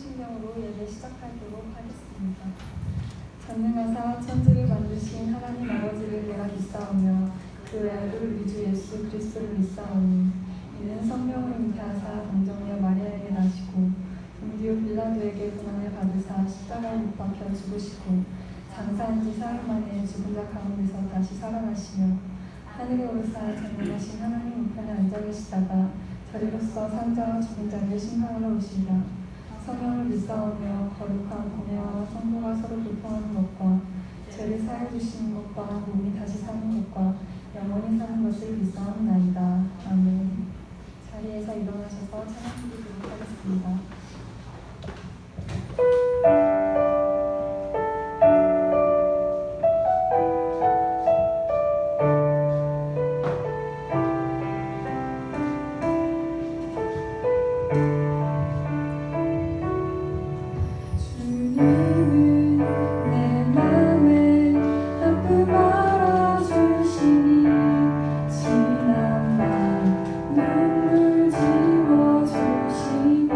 성심령으로 예배 시작하도록 하겠습니다. 전능하사 천지를 만드신 하나님 아버지를 내가 믿사오며 그 외아들 우리 주 예수 그리스도를 믿사오니 이는 성령을 잉태하사 동정녀 마리아에게 나시고 본디오 빌라도에게 고난을 받으사 십자가에 못 박혀 죽으시고 장사한 지 사흘 만에 죽은 자 가운데서 다시 살아나시며 하늘에 오르사 전능하신 하나님 우편에 앉아 계시다가 저리로서 산자와 죽은 자를 심판하러 오시리라. 성령을 믿사오며 거룩한 공예와 성도가 서로 교통하는 것과 죄를 사해 주시는 것과 몸이 다시 사는 것과 영원히 사는 것을 믿사옵나이다. 아멘. 자리에서 일어나셔서 찬양 드리도록 하겠습니다. 지난 밤 눈물 지워주시고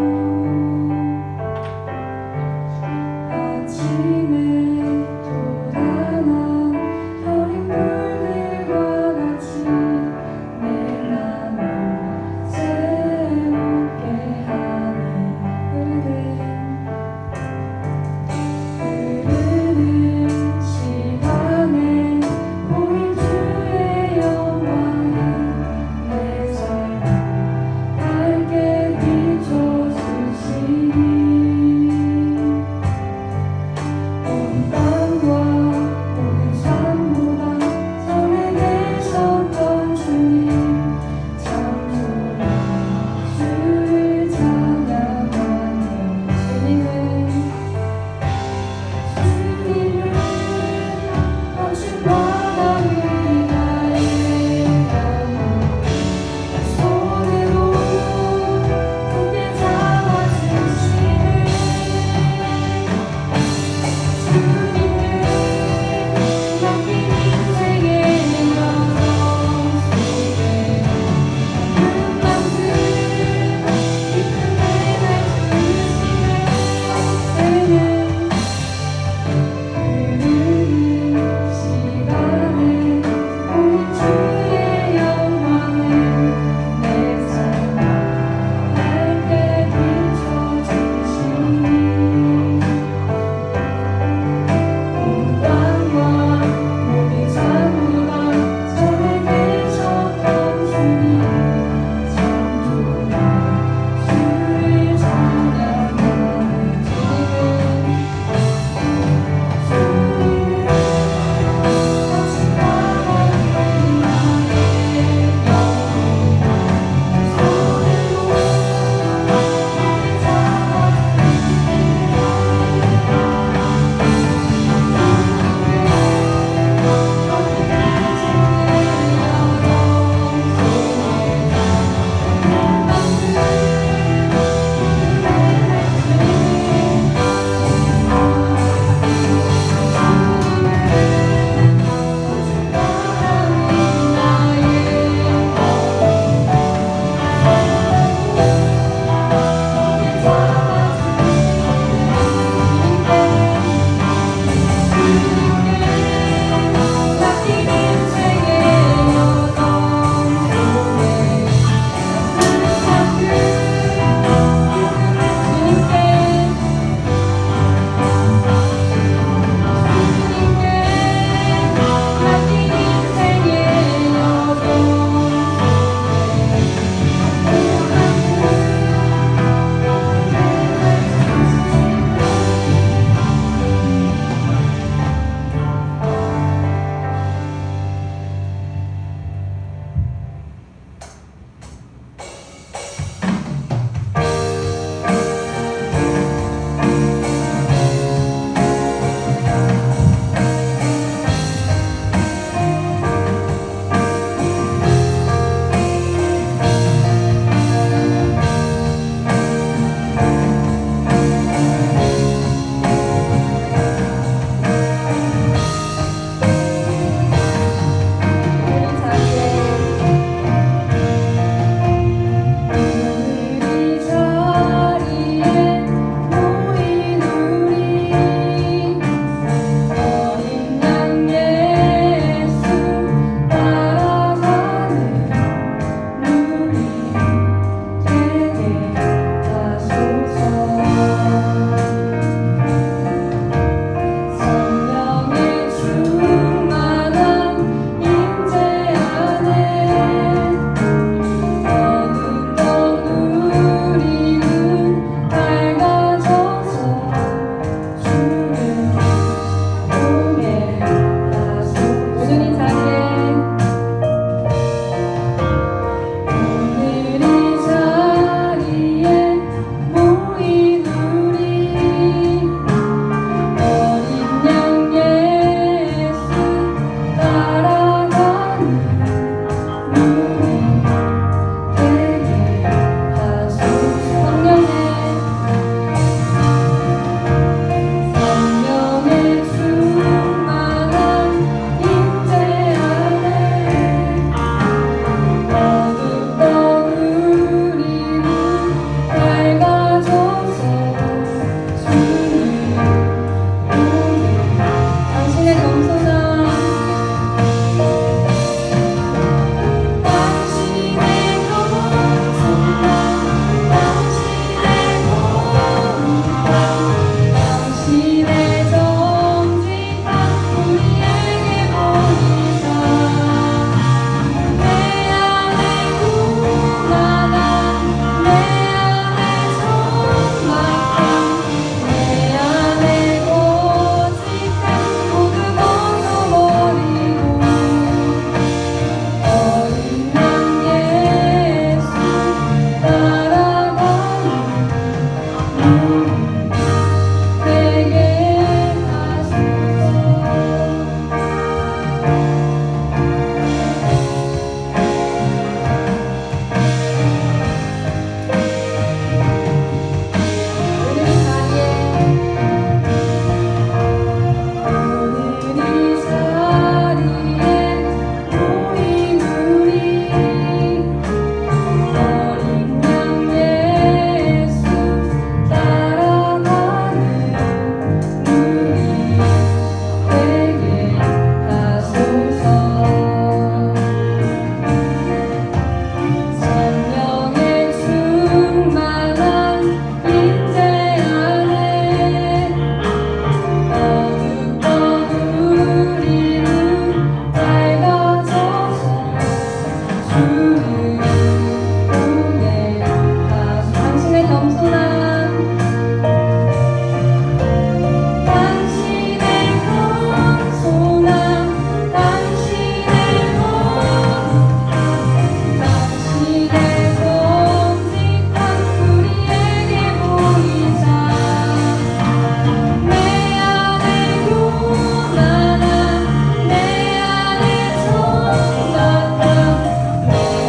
내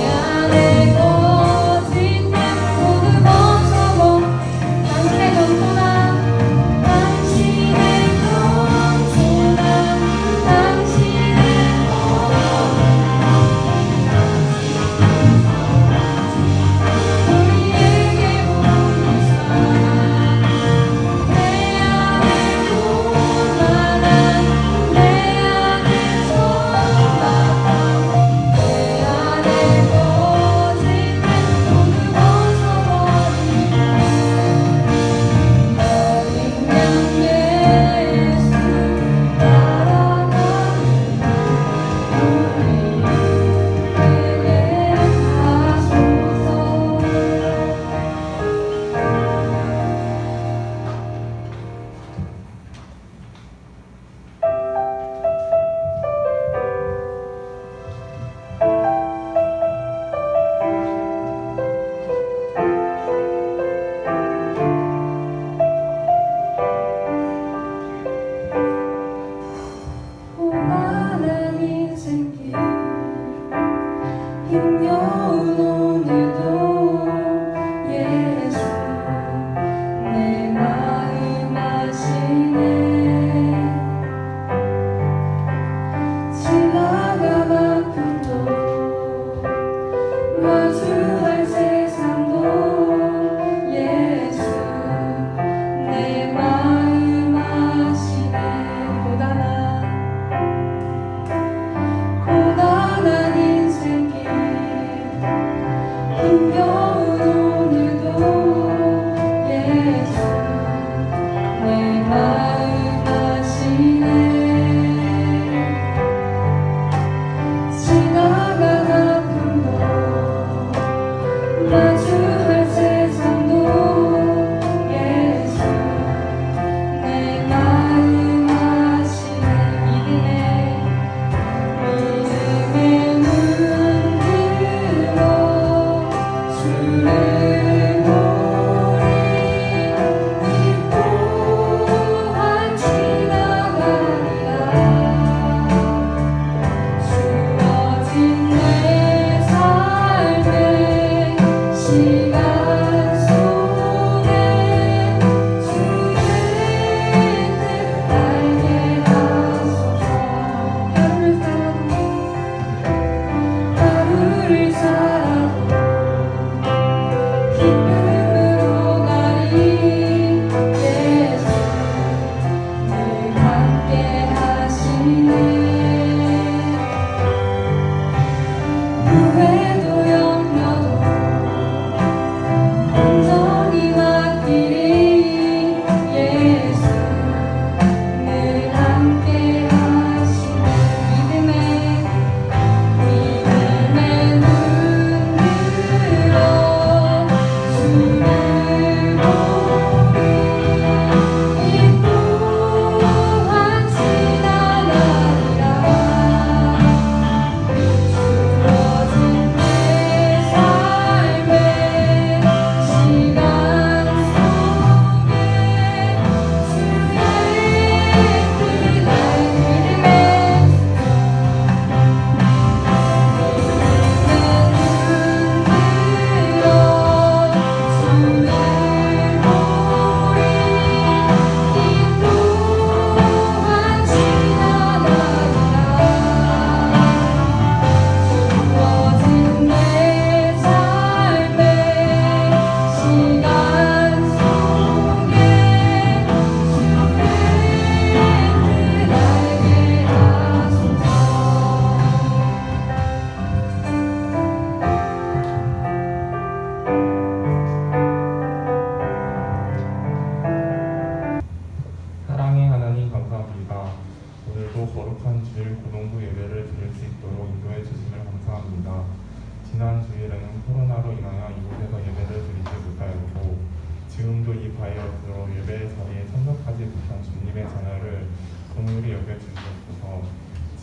안에 거짓된 모두 멈춰버리자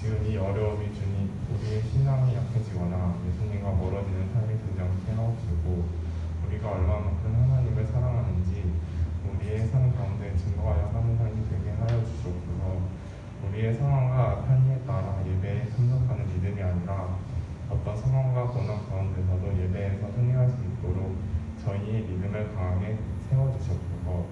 지금 이 어려움이 주니 우리의 신앙이 약해지거나 예수님과 멀어지는 삶이 되지 않게 하옵시고, 우리가 얼마만큼 하나님을 사랑하는지 우리의 삶 가운데 증거하여 하는 삶이 되게 하여 주시옵소서. 우리의 상황과 편의에 따라 예배에 참석하는 믿음이 아니라 어떤 상황과 고난 가운데서도 예배에서 승리할 수 있도록 저희의 믿음을 강하게 세워주시옵소서.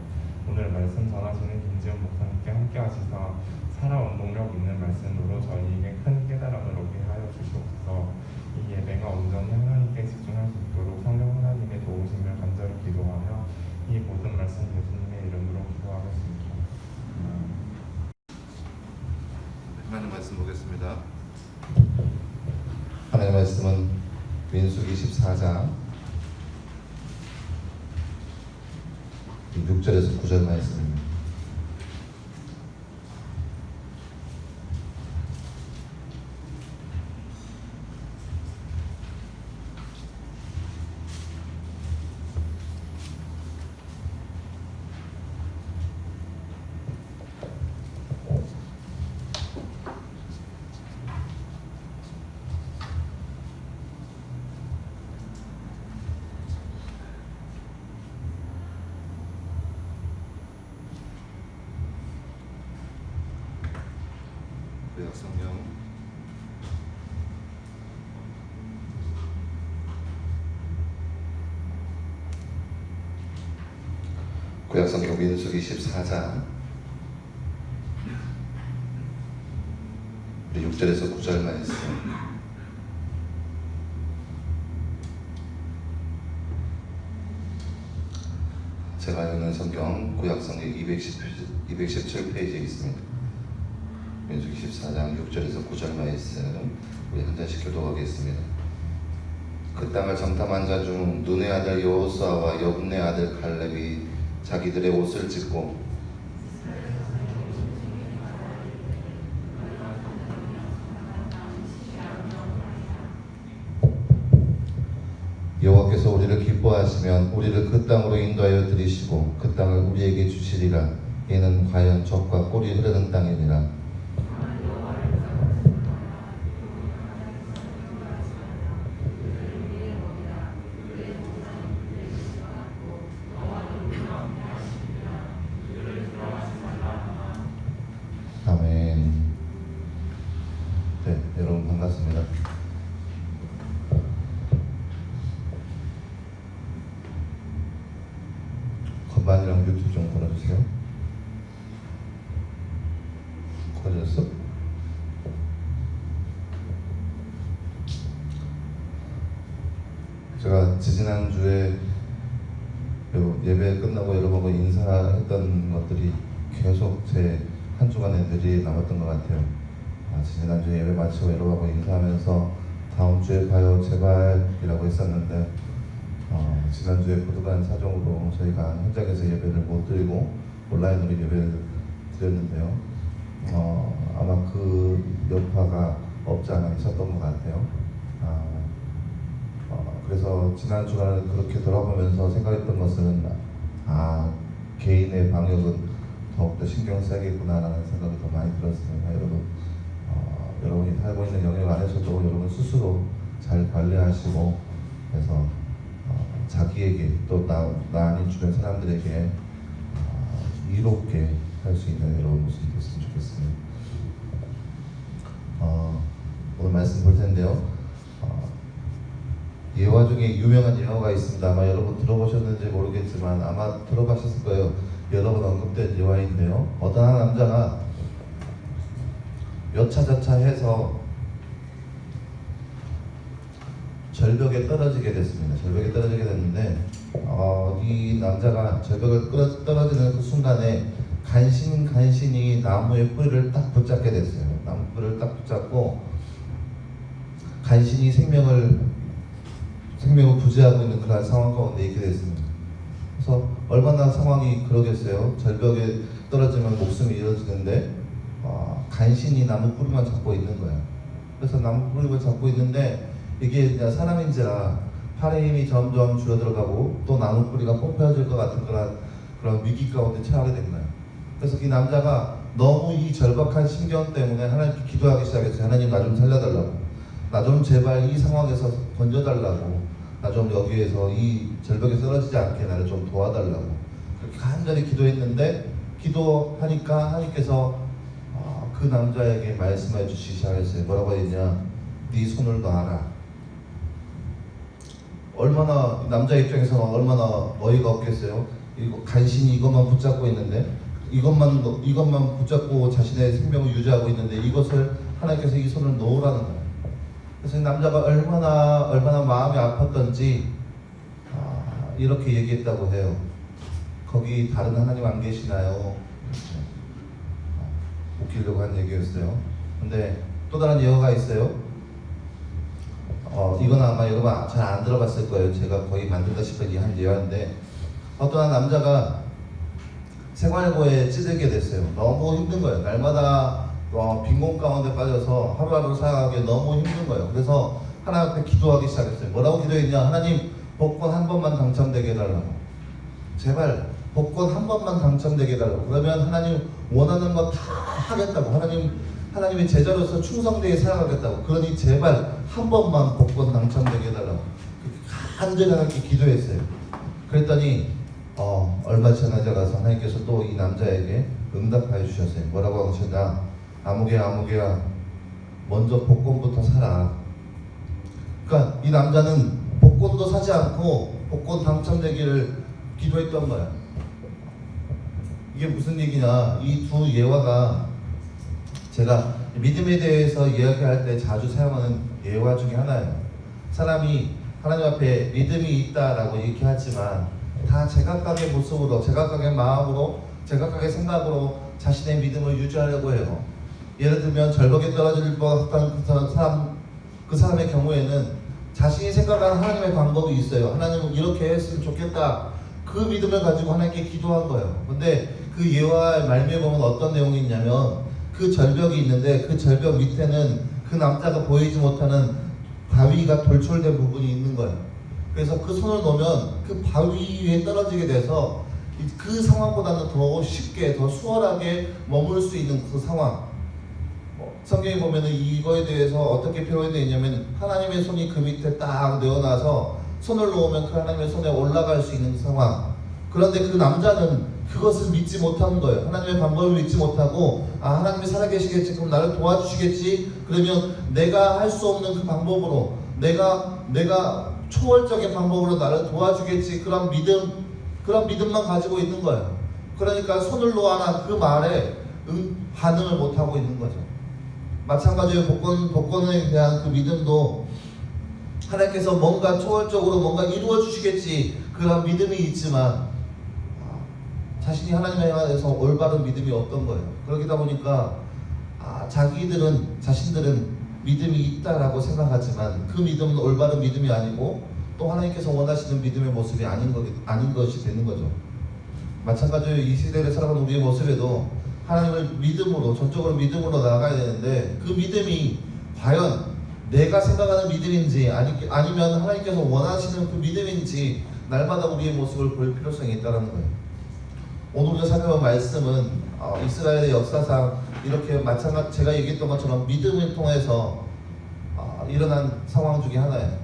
오늘 말씀 전하시는 김지훈 목사님께 함께 하시사 살아온 동력 있는 말씀으로 저희에게 큰 깨달음을 얻게 하여 주시옵소서. 이 예배가 온전히 하나님께 집중할 수 있도록 성령 하나님의 도우심을 간절히 기도하며 이 모든 말씀 예수님의 이름으로 기도하겠습니다. 하나님 말씀 보겠습니다. 하나님의 말씀은 민수기 14장 6절에서 9절 말씀입니다. 구약 성경 구약성경 민수기 14장 6절에서 9절 말씀. 제가 읽는 성경 구약성경 217페이지에 있습니다. 민수기 14장 6절에서 9절 말씀 우리 한 잔씩 교독하겠습니다. 그 땅을 정탐한 자 중 눈의 아들 여호수아와 여분의 아들 갈렙이 자기들의 옷을 찢고 여호와께서 우리를 기뻐하시면 우리를 그 땅으로 인도하여 들이시고 그 땅을 우리에게 주시리라. 이는 과연 젖과 꿀이 흐르는 땅이니라. 아멘. 네, 여러분 반갑습니다. 건반이랑 뮤트 좀 걸어주세요. 걸어졌어? 제가 지지난주에 예배 끝나고 여러분과 인사했던 것들이 계속 제 한 주간에 들이 남았던 것 같아요. 지난주에 예배 마치고 여러분하고 인사하면서 다음 주에 봐요 제발이라고 했었는데 지난주에 보도관 사정으로 저희가 현장에서 예배를 못 드리고 온라인으로 예배를 드렸는데요. 아마 그 여파가 없지 않아 있었던 것 같아요. 그래서 지난 주간을 그렇게 돌아보면서 생각했던 것은 개인의 방역은 더욱더 신경 써야겠구나라는 생각이 더 많이 들었습니다. 여러분이 살고 있는 영역 안에서도 여러분 스스로 잘 관리하시고 그래서 자기에게 또 나 아닌 주변 사람들에게 이롭게 할 수 있는 여러분 모습이 됐으면 좋겠습니다. 오늘 말씀 볼 텐데요. 예화 중에 유명한 예화가 있습니다. 아마 여러분 들어보셨는지 모르겠지만 아마 들어가셨을 거예요. 여러 번 언급된 예화인데요. 어떤 한 남자가 여차저차해서 절벽에 떨어지게 됐습니다. 절벽에 떨어지게 됐는데 이 남자가 절벽을 떨어지는 그 순간에 간신히 나무의 뿌리를 딱 붙잡게 됐어요. 나무 뿌리를 딱 붙잡고 간신히 생명을 부재하고 있는 그런 상황 가운데 있게 됐습니다. 그래서 얼마나 상황이 그러겠어요. 절벽에 떨어지면 목숨이 잃어지는데 간신히 나무 뿌리만 잡고 있는 거예요. 그래서 나무 뿌리를 잡고 있는데 이게 사람인지라 팔의 힘이 점점 줄어들어가고 또 나무 뿌리가 뽑혀질 것 같은 그런 위기 가운데 처하게 된 거예요. 그래서 이 남자가 너무 이 절박한 심경 때문에 하나님께 기도하기 시작했어요. 하나님 나 좀 살려달라고, 나 좀 제발 이 상황에서 건져달라고, 나 좀 여기에서 이 절벽에 쓰러지지 않게 나를 좀 도와달라고 그렇게 간절히 기도했는데, 기도하니까 하나님께서 그 남자에게 말씀해 주시기 시작했어요. 뭐라고 했냐? 네 손을 놔라. 얼마나 남자 입장에서는 얼마나 어이가 없겠어요. 이거 간신히 이것만 붙잡고 있는데, 이것만 붙잡고 자신의 생명을 유지하고 있는데, 이것을 하나님께서 이 손을 놓으라는 거예요. 그래서 이 남자가 얼마나 마음이 아팠던지 이렇게 얘기했다고 해요. 거기 다른 하나님 안 계시나요? 웃기려고 한 얘기였어요. 근데 또 다른 예화가 있어요. 이건 아마 여러분 잘 안 들어봤을 거예요. 제가 거의 만들다시피 한 예화인데, 어떤 남자가 생활고에 찌들게 됐어요. 너무 힘든 거예요. 날마다 빈곤 가운데 빠져서 하루하루 살아가기 너무 힘든 거예요. 그래서 하나님 앞에 기도하기 시작했어요. 뭐라고 기도했냐? 하나님, 복권 한 번만 당첨되게 해달라고. 제발 복권 한 번만 당첨되게 해달라고. 그러면 하나님 원하는 거 다 하겠다고. 하나님의 제자로서 충성되게 살아가겠다고. 그러니 제발 한 번만 복권 당첨되게 해달라고 간절히 하나님께 기도했어요. 그랬더니 얼마 지나자 가서 하나님께서 또 이 남자에게 응답하여 주셨어요. 뭐라고 하셨냐? 아무개야 먼저 복권부터 사라. 그러니까 이 남자는 복권도 사지 않고 복권 당첨되기를 기도했던 거야. 이게 무슨 얘기냐? 이 두 예화가 제가 믿음에 대해서 이야기할 때 자주 사용하는 예화 중에 하나예요. 사람이 하나님 앞에 믿음이 있다라고 얘기하지만 다 제각각의 모습으로, 제각각의 마음으로, 제각각의 생각으로 자신의 믿음을 유지하려고 해요. 예를 들면 절벽에 떨어질 뻔한 그 사람의 경우에는 자신이 생각하는 하나님의 방법이 있어요. 하나님은 이렇게 했으면 좋겠다. 그 믿음을 가지고 하나님께 기도한 거예요. 근데 그 예화의 말미에 보면 어떤 내용이 있냐면, 그 절벽이 있는데 그 절벽 밑에는 그 남자가 보이지 못하는 바위가 돌출된 부분이 있는 거예요. 그래서 그 손을 놓으면 그 바위 위에 떨어지게 돼서 그 상황보다는 더 쉽게, 더 수월하게 머물 수 있는 그 상황. 성경에 보면은 이거에 대해서 어떻게 표현되어 있냐면, 하나님의 손이 그 밑에 딱 내어놔서 손을 놓으면 그 하나님의 손에 올라갈 수 있는 상황. 그런데 그 남자는 그것을 믿지 못한 거예요. 하나님의 방법을 믿지 못하고, 하나님이 살아계시겠지, 그럼 나를 도와주시겠지, 그러면 내가 할 수 없는 그 방법으로, 내가 초월적인 방법으로 나를 도와주겠지, 그런 믿음만 가지고 있는 거예요. 그러니까 손을 놓아라 그 말에 반응을 못하고 있는 거죠. 마찬가지로 복권에 대한 그 믿음도 하나님께서 뭔가 초월적으로 뭔가 이루어 주시겠지, 그런 믿음이 있지만 자신이 하나님에 대해서 올바른 믿음이 없던 거예요. 그러다 보니까 자신들은 믿음이 있다라고 생각하지만 그 믿음은 올바른 믿음이 아니고 또 하나님께서 원하시는 믿음의 모습이 아닌 것이 되는 거죠. 마찬가지로 이 시대를 살아가는 우리의 모습에도 하나님을 믿음으로, 전적으로 믿음으로 나아가야 되는데, 그 믿음이 과연 내가 생각하는 믿음인지 아니면 하나님께서 원하시는 그 믿음인지 날마다 우리의 모습을 볼 필요성이 있다는 거예요. 오늘 우리가 살펴본 말씀은 이스라엘의 역사상 이렇게 마찬가지 제가 얘기했던 것처럼 믿음을 통해서 일어난 상황 중에 하나예요.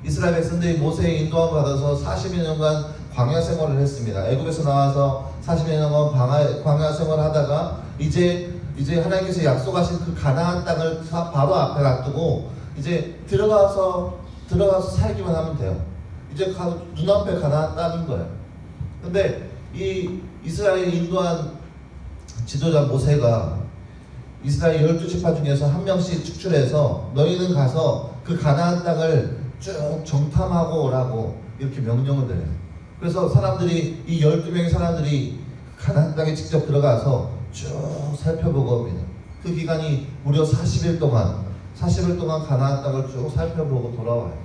이스라엘 백성들이 모세의 인도함을 받아서 40여 년간 광야 생활을 했습니다. 애굽에서 나와서 40여 년간 광야 생활을 하다가 이제 하나님께서 약속하신 그 가나안 땅을 바로 앞에 놔두고 이제 들어가서 살기만 하면 돼요. 이제 눈앞에 가나안 땅인 거예요. 근데 이 이스라엘 인도한 지도자 모세가 이스라엘 12지파 중에서 한 명씩 축출해서 너희는 가서 그 가나안 땅을 쭉 정탐하고 오라고 이렇게 명령을 드려요. 그래서 이 12명의 사람들이 가나안 땅에 직접 들어가서 쭉 살펴보고 옵니다. 그 기간이 무려 40일 동안 가나안 땅을 쭉 살펴보고 돌아와요.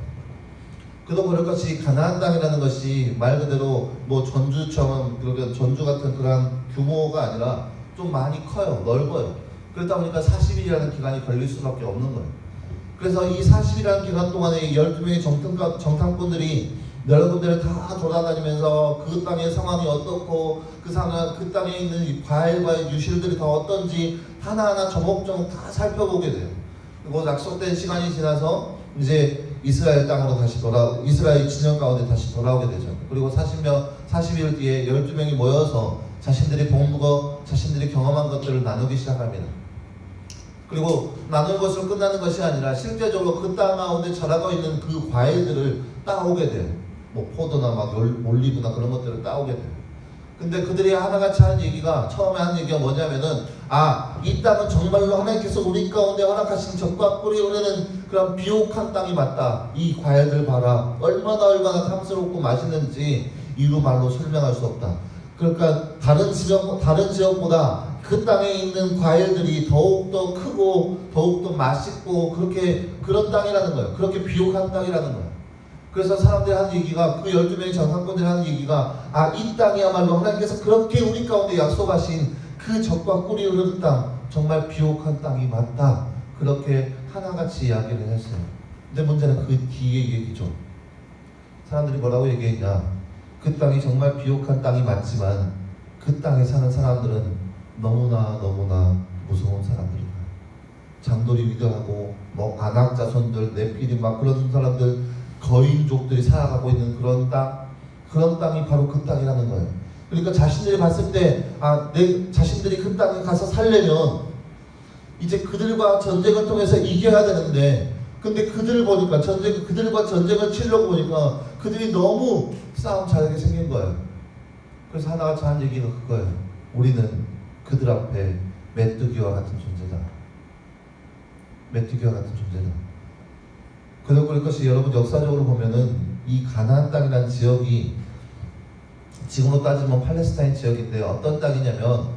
그도 그럴 것이 가나안 땅이라는 것이 말 그대로 뭐 전주처럼 그러면 전주 같은 그런 규모가 아니라 좀 많이 커요. 넓어요. 그러다 보니까 40일이라는 기간이 걸릴 수밖에 없는 거예요. 그래서 이 40일이라는 기간 동안에 12명의 정탐꾼들이 여러분들이 다 돌아다니면서 그 땅의 상황이 어떻고 그 땅에 있는 이 과일과 유실들이 다 어떤지 하나하나 조목조목 다 살펴보게 돼요. 그리고 약속된 시간이 지나서 이제 이스라엘 땅으로 다시 이스라엘 진영 가운데 다시 돌아오게 되죠. 그리고 40일 뒤에 12명이 모여서 자신들이 본거, 자신들이 경험한 것들을 나누기 시작합니다. 그리고 나눌 것으로 끝나는 것이 아니라 실제적으로 그 땅 가운데 자라고 있는 그 과일들을 따오게 돼요. 뭐 포도나 막 올리브나 그런 것들을 따오게 돼요. 근데 그들이 하나같이 하는 얘기가, 처음에 하는 얘기가 뭐냐면은, 이 땅은 정말로 하나님께서 우리 가운데 허락하신 적과 꿀이 흐르는 그런 비옥한 땅이 맞다. 이 과일들 봐라. 얼마나 탐스럽고 맛있는지 이루 말로 설명할 수 없다. 그러니까 다른 지역보다 그 땅에 있는 과일들이 더욱더 크고 더욱더 맛있고 그런 땅이라는 거예요. 그렇게 비옥한 땅이라는 거예요. 그래서 사람들이 하는 얘기가, 그 12명의 장사꾼들이 하는 얘기가, 이 땅이야말로 하나님께서 그렇게 우리 가운데 약속하신 그 적과 꿀이 흐르는 땅, 정말 비옥한 땅이 맞다. 그렇게 하나같이 이야기를 했어요. 근데 문제는 그 뒤에 얘기죠. 사람들이 뭐라고 얘기했냐, 그 땅이 정말 비옥한 땅이 맞지만 그 땅에 사는 사람들은 너무나 무서운 사람들이다. 장돌이 위대하고 뭐 아낙 자손들, 네피림 막 그런 사람들, 거인족들이 살아가고 있는 그런 땅이 바로 그 땅이라는 거예요. 그러니까 자신들이 봤을 때 자신들이 그 땅에 가서 살려면 이제 그들과 전쟁을 통해서 이겨야 되는데, 근데 그들과 전쟁을 치려고 보니까 그들이 너무 싸움 잘하게 생긴 거예요. 그래서 하나같이 하는 얘기가 그거예요. 우리는 그들 앞에 메뚜기와 같은 존재다. 메뚜기와 같은 존재다. 그래서 그럴 것이, 여러분 역사적으로 보면은 이 가나안 땅이라는 지역이 지금으로 따지면 팔레스타인 지역인데, 어떤 땅이냐면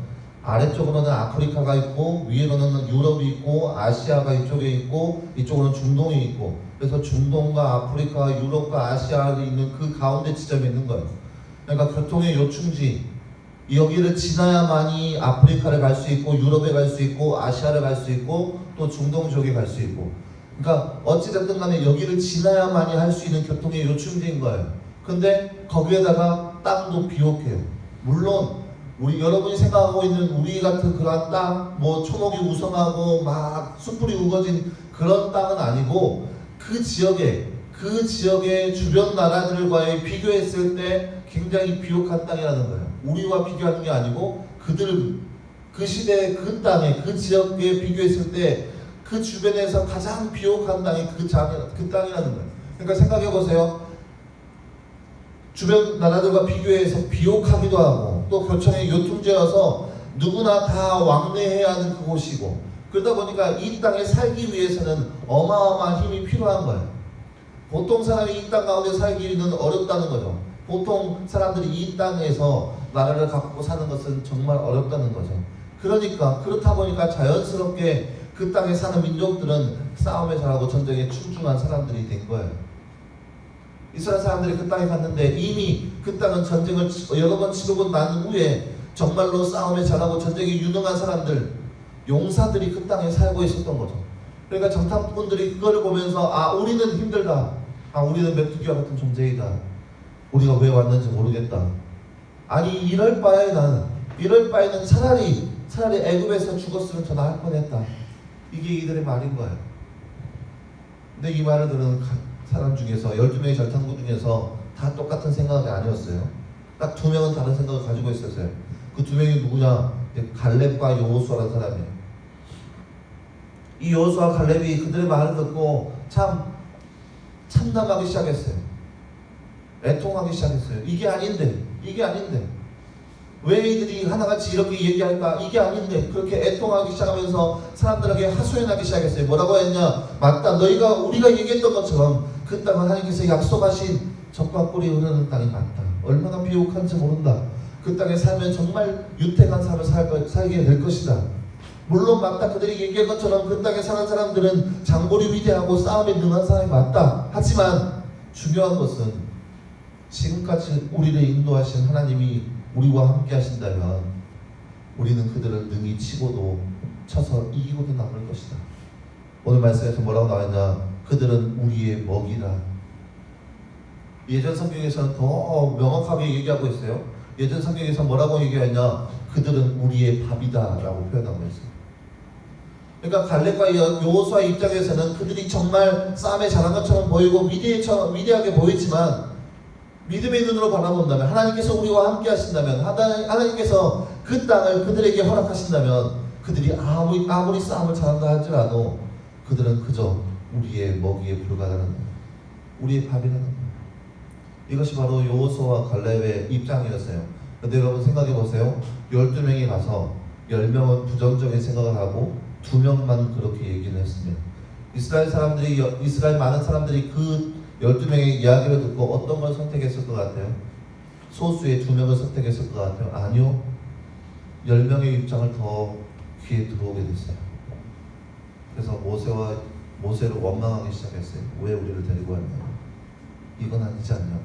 아래쪽으로는 아프리카가 있고 위에로는 유럽이 있고 아시아가 이쪽에 있고 이쪽으로는 중동이 있고, 그래서 중동과 아프리카, 유럽과 아시아가 있는 그 가운데 지점에 있는 거예요. 그러니까 교통의 요충지, 여기를 지나야만이 아프리카를 갈 수 있고 유럽에 갈 수 있고 아시아를 갈 수 있고 또 중동 지역에 갈 수 있고, 그러니까 어찌됐든 간에 여기를 지나야만이 할 수 있는 교통의 요충지인 거예요. 근데 거기에다가 땅도 비옥해요. 물론 여러분이 생각하고 있는 우리 같은 그런 땅, 뭐 초목이 우성하고 막 숯불이 우거진 그런 땅은 아니고, 그 지역의 주변 나라들과의 비교했을 때 굉장히 비옥한 땅이라는 거예요. 우리와 비교하는 게 아니고 그 시대 그 땅에, 그 지역에 비교했을 때 그 주변에서 가장 비옥한 땅이 그 땅이라는 거예요. 그러니까 생각해 보세요. 주변 나라들과 비교해서 비옥하기도 하고 또 교청의 요충지여서 누구나 다 왕래해야 하는 그곳이고, 그러다 보니까 이 땅에 살기 위해서는 어마어마한 힘이 필요한 거예요. 보통 사람이 이 땅 가운데 살기는 어렵다는 거죠. 보통 사람들이 이 땅에서 나라를 갖고 사는 것은 정말 어렵다는 거죠. 그렇다 보니까 자연스럽게 그 땅에 사는 민족들은 싸움에 잘하고 전쟁에 출중한 사람들이 된 거예요. 이스라엘 사람들이 그 땅에 갔는데 이미 그 땅은 전쟁을 여러 번 치르고 난 후에 정말로 싸움에 잘하고 전쟁에 유능한 사람들, 용사들이 그 땅에 살고 있었던 거죠. 그러니까 정탐꾼들이 그걸 보면서 우리는 힘들다. 우리는 메뚜기와 같은 존재이다. 우리가 왜 왔는지 모르겠다. 이럴 바에는 차라리 애굽에서 죽었으면 더 나을 뻔했다. 이게 이들의 말인 거예요. 근데 이 말을 들은 사람 중에서 12명의 절탐구 중에서 다 똑같은 생각이 아니었어요. 딱 2명은 다른 생각을 가지고 있었어요. 그 2명이 누구냐? 갈렙과 여호수아라는 사람이에요. 이 여호수아 갈렙이 그들의 말을 듣고 참담하기 시작했어요. 애통하기 시작했어요. 이게 아닌데 왜 이들이 하나같이 이렇게 얘기할까? 이게 아닌데. 그렇게 애통하기 시작하면서 사람들에게 하소연하기 시작했어요. 뭐라고 했냐? 맞다. 우리가 얘기했던 것처럼 그 땅은 하나님께서 약속하신 적과 꿀이 흐르는 땅이 맞다. 얼마나 비옥한지 모른다. 그 땅에 살면 정말 유택한 삶을 살게 될 것이다. 물론 맞다. 그들이 얘기한 것처럼 그 땅에 사는 사람들은 장골이 위대하고 싸움에 능한 사람이 맞다. 하지만 중요한 것은 지금까지 우리를 인도하신 하나님이 우리와 함께 하신다면 우리는 그들을 능히 쳐서 이기고도 남을 것이다. 오늘 말씀에서 뭐라고 나왔냐? 그들은 우리의 먹이라. 예전 성경에서는 더 명확하게 얘기하고 있어요. 예전 성경에서 뭐라고 얘기하냐? 그들은 우리의 밥이다라고 표현하고 있어요. 그러니까 갈렙과 여호수아의 입장에서는 그들이 정말 싸움에 잘한 것처럼 보이고 위대하게 보이지만 믿음의 눈으로 바라본다면, 하나님께서 우리와 함께 하신다면, 하나님께서 그 땅을 그들에게 허락하신다면, 그들이 아무리 싸움을 잘한다 할지라도 그들은 그저 우리의 먹이에 불과하다는 거예요. 우리의 밥이라는 거예요. 이것이 바로 여호수아와 갈렙의 입장이었어요. 근데 여러분 생각해 보세요. 12명이 가서 10명은 부정적인 생각을 하고 2명만 그렇게 얘기를 했으면, 이스라엘 많은 사람들이 그 12명의 이야기를 듣고 어떤 걸 선택했을 것 같아요? 소수의 2명을 선택했을 것 같아요? 아니요. 10명의 입장을 더 귀에 들어오게 됐어요. 그래서 모세를 원망하기 시작했어요. 왜 우리를 데리고 왔냐? 이건 아니지 않냐?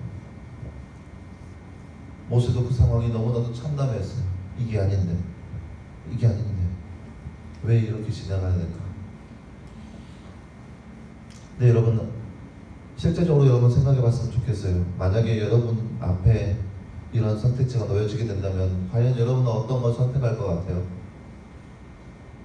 모세도 그 상황이 너무나도 참담했어요. 이게 아닌데 왜 이렇게 지나가야 될까? 네, 여러분, 실제적으로 여러분 생각해 봤으면 좋겠어요. 만약에 여러분 앞에 이런 선택지가 놓여지게 된다면 과연 여러분은 어떤 걸 선택할 것 같아요?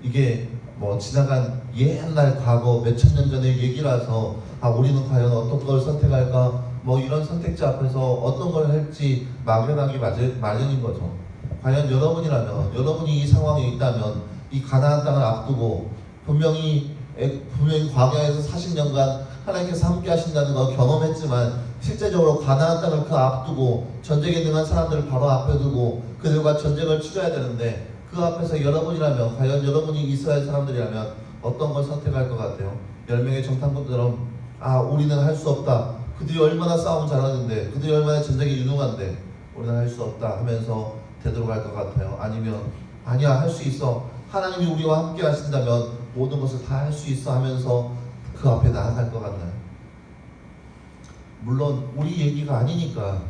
이게 뭐 지나간 옛날 과거 몇천 년 전의 얘기라서 우리는 과연 어떤 걸 선택할까? 뭐 이런 선택지 앞에서 어떤 걸 할지 막연하기 마련인 거죠. 과연 여러분이라면, 여러분이 이 상황에 있다면, 이 가나안 땅을 앞두고 분명히 광야에서 40년간 하나님께서 함께 하신다는 걸 경험했지만, 실제적으로 가나안 땅을 그 앞두고 전쟁에 능한 사람들을 바로 앞에 두고 그들과 전쟁을 치러야 되는데, 그 앞에서 여러분이라면, 과연 여러분이 이스라엘 사람들이라면 어떤 걸 선택할 것 같아요? 10명의 정탐꾼처럼 우리는 할 수 없다, 그들이 얼마나 싸움 잘하는데, 그들이 얼마나 전쟁에 유능한데 우리는 할 수 없다 하면서 되돌아갈 것 같아요? 아니면 아니야, 할 수 있어, 하나님이 우리와 함께 하신다면 모든 것을 다 할 수 있어 하면서 그 앞에 나아갈 것 같나요? 물론 우리 얘기가 아니니까,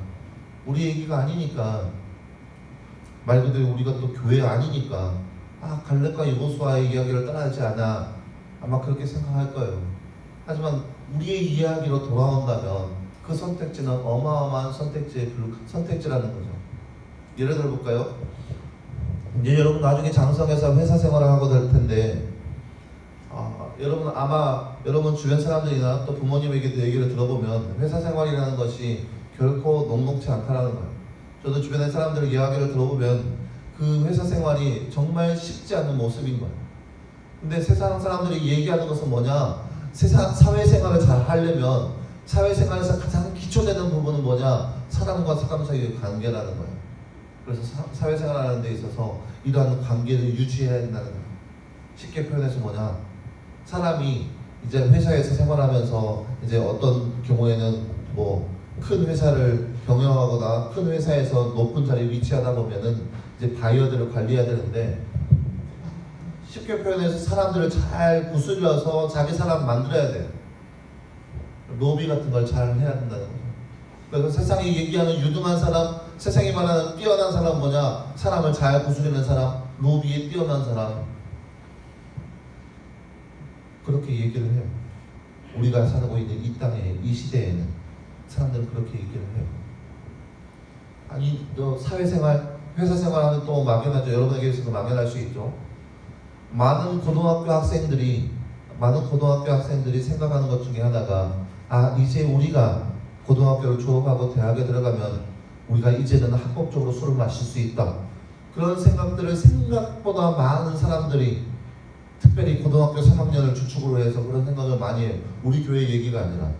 말 그대로 우리가 또 교회 아니니까 갈렙과 여호수아의 이야기를 따라하지 않아, 아마 그렇게 생각할 거예요. 하지만 우리의 이야기로 돌아온다면 그 선택지는 어마어마한 선택지라는 거죠. 예를 들어 볼까요? 이제 여러분 나중에 장성해서 회사 생활을 하고 될 텐데, 여러분 아마 여러분 주변 사람들이나 또 부모님에게도 얘기를 들어보면 회사 생활이라는 것이 결코 녹록지 않다라는 거예요. 저도 주변의 사람들의 이야기를 들어보면 그 회사 생활이 정말 쉽지 않은 모습인 거예요. 근데 세상 사람들이 얘기하는 것은 뭐냐? 사회생활을 잘 하려면 사회생활에서 가장 기초되는 부분은 뭐냐? 사람과 사람 사이의 관계라는 거예요. 그래서 사회생활 하는 데 있어서 이러한 관계를 유지해야 된다는 거예요. 쉽게 표현해서 뭐냐? 사람이 이제 회사에서 생활하면서 이제 어떤 경우에는 뭐 큰 회사를 경영하거나 큰 회사에서 높은 자리에 위치하다 보면은 이제 바이어들을 관리해야 되는데, 쉽게 표현해서 사람들을 잘 구슬려서 자기 사람 만들어야 돼요. 로비 같은 걸 잘 해야 된다는 거죠. 그래서 세상이 얘기하는 유능한 사람, 세상이 말하는 뛰어난 사람 뭐냐? 사람을 잘 구슬리는 사람, 로비에 뛰어난 사람. 그렇게 얘기를 해요. 우리가 살고 있는 이 땅에, 이 시대에는 사람들은 그렇게 얘기를 해요. 아니, 또 사회생활, 회사생활하면 또 막연하죠. 여러분에게서도 막연할 수 있죠. 많은 고등학교 학생들이 생각하는 것 중에 하나가, 이제 우리가 고등학교를 졸업하고 대학에 들어가면 우리가 이제는 합법적으로 술을 마실 수 있다. 그런 생각들을 생각보다 많은 사람들이, 특별히 고등학교 3학년을 주축으로 해서 그런 생각을 많이 해요. 우리 교회 얘기가 아니라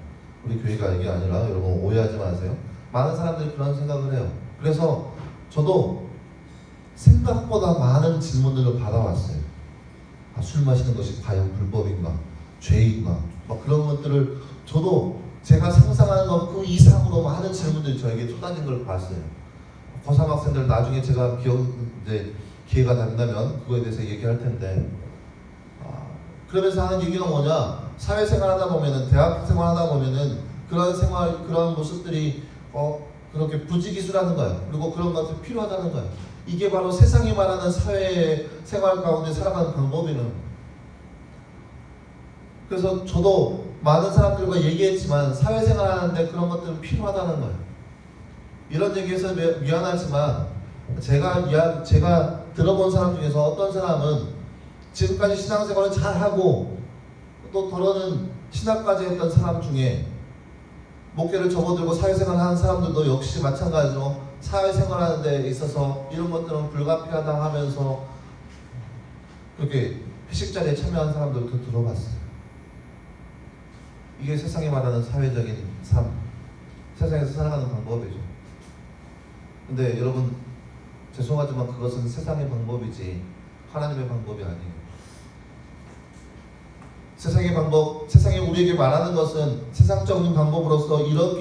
여러분 오해하지 마세요. 많은 사람들이 그런 생각을 해요. 그래서 저도 생각보다 많은 질문들을 받아왔어요. 술 마시는 것이 과연 불법인가? 죄인가? 그런 것들을 저도 제가 상상하는 것 그 이상으로 많은 질문들이 저에게 쏟아진 걸 봤어요. 고3 학생들 나중에 제가 기회가 된다면 그거에 대해서 얘기할 텐데, 그러면서 하는 얘기가 뭐냐? 사회생활 하다 보면은, 대학생활 하다 보면은 그런 모습들이 그렇게 부지기수라는 거예요. 그리고 그런 것들이 필요하다는 거예요. 이게 바로 세상이 말하는 사회생활 가운데 살아가는 방법이는. 그래서 저도 많은 사람들과 얘기했지만 사회생활 하는데 그런 것들은 필요하다는 거예요. 이런 얘기해서 미안하지만 제가 들어본 사람 중에서 어떤 사람은 지금까지 신앙생활을 잘하고 또 더러는 신학까지 했던 사람 중에 목회를 접어들고 사회생활 하는 사람들도 역시 마찬가지로 사회생활 하는 데 있어서 이런 것들은 불가피하다 하면서 그렇게 회식 자리에 참여한 사람들도 들어봤어요. 이게 세상이 말하는 사회적인 삶, 세상에서 살아가는 방법이죠. 근데 여러분 죄송하지만 그것은 세상의 방법이지 하나님의 방법이 아니에요. 세상의 방법, 세상이 우리에게 말하는 것은 세상적인 방법으로서 이런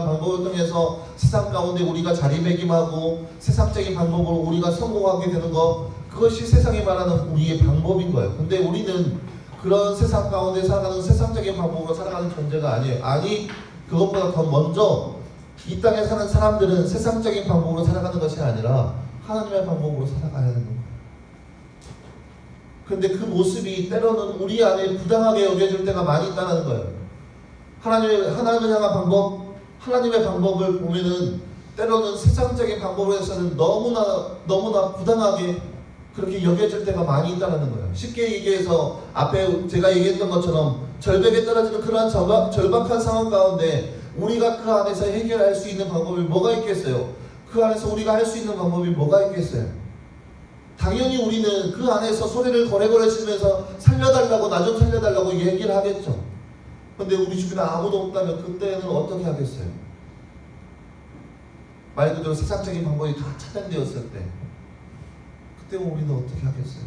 방법을 통해서 세상 가운데 우리가 자리매김하고 세상적인 방법으로 우리가 성공하게 되는 것, 그것이 세상이 말하는 우리의 방법인 거예요. 근데 우리는 그런 세상 가운데 살아가는 세상적인 방법으로 살아가는 존재가 아니에요. 아니, 그것보다 더 먼저 이 땅에 사는 사람들은 세상적인 방법으로 살아가는 것이 아니라 하나님의 방법으로 살아가야 되는 거예요. 근데 그 모습이 때로는 우리 안에 부당하게 여겨질 때가 많이 있다는 거예요. 하나님을 향한 방법, 하나님의 방법을 보면은 때로는 세상적인 방법으로 해서는 너무나 부당하게 그렇게 여겨질 때가 많이 있다는 거예요. 쉽게 얘기해서 앞에 제가 얘기했던 것처럼 절벽에 떨어지는 그러한 절박한 상황 가운데 우리가 그 안에서 해결할 수 있는 방법이 뭐가 있겠어요? 그 안에서 우리가 할 수 있는 방법이 뭐가 있겠어요? 당연히 우리는 그 안에서 소리를 거래거래 치면서 살려달라고, 나 좀 살려달라고 얘기를 하겠죠. 근데 우리 주변에 아무도 없다면 그때는 어떻게 하겠어요? 말 그대로 세상적인 방법이 다 차단되었을 때 그때 우리는 어떻게 하겠어요?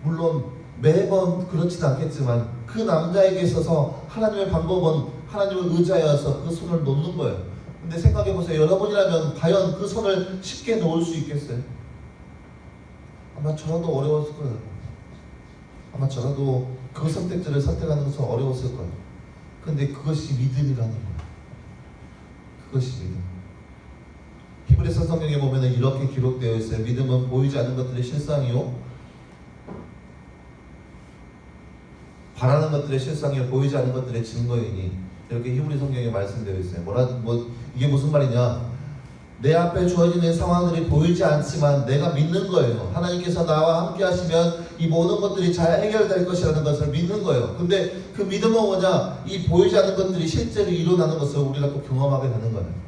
물론 매번 그렇진 않겠지만 그 남자에게 있어서 하나님의 방법은 하나님을 의지하여서 그 손을 놓는 거예요. 근데 생각해보세요. 여러분이라면 과연 그 손을 쉽게 놓을 수 있겠어요? 아마 저라도 어려웠을 거예요. 아마 저라도 그 선택지를 선택하는 것은 어려웠을 거예요. 근데 그것이 믿음이라는 거예요. 그것이 믿음. 히브리서 성경에 보면 이렇게 기록되어 있어요. 믿음은 보이지 않는 것들의 실상이요, 바라는 것들의 실상이요, 보이지 않는 것들의 증거이니, 이렇게 히브리 성경에 말씀되어 있어요. 이게 무슨 말이냐? 내 앞에 주어지는 상황들이 보이지 않지만 내가 믿는 거예요. 하나님께서 나와 함께 하시면 이 모든 것들이 잘 해결될 것이라는 것을 믿는 거예요. 근데 그 믿음은 뭐냐? 이 보이지 않는 것들이 실제로 일어나는 것을 우리가 또 경험하게 되는 거예요.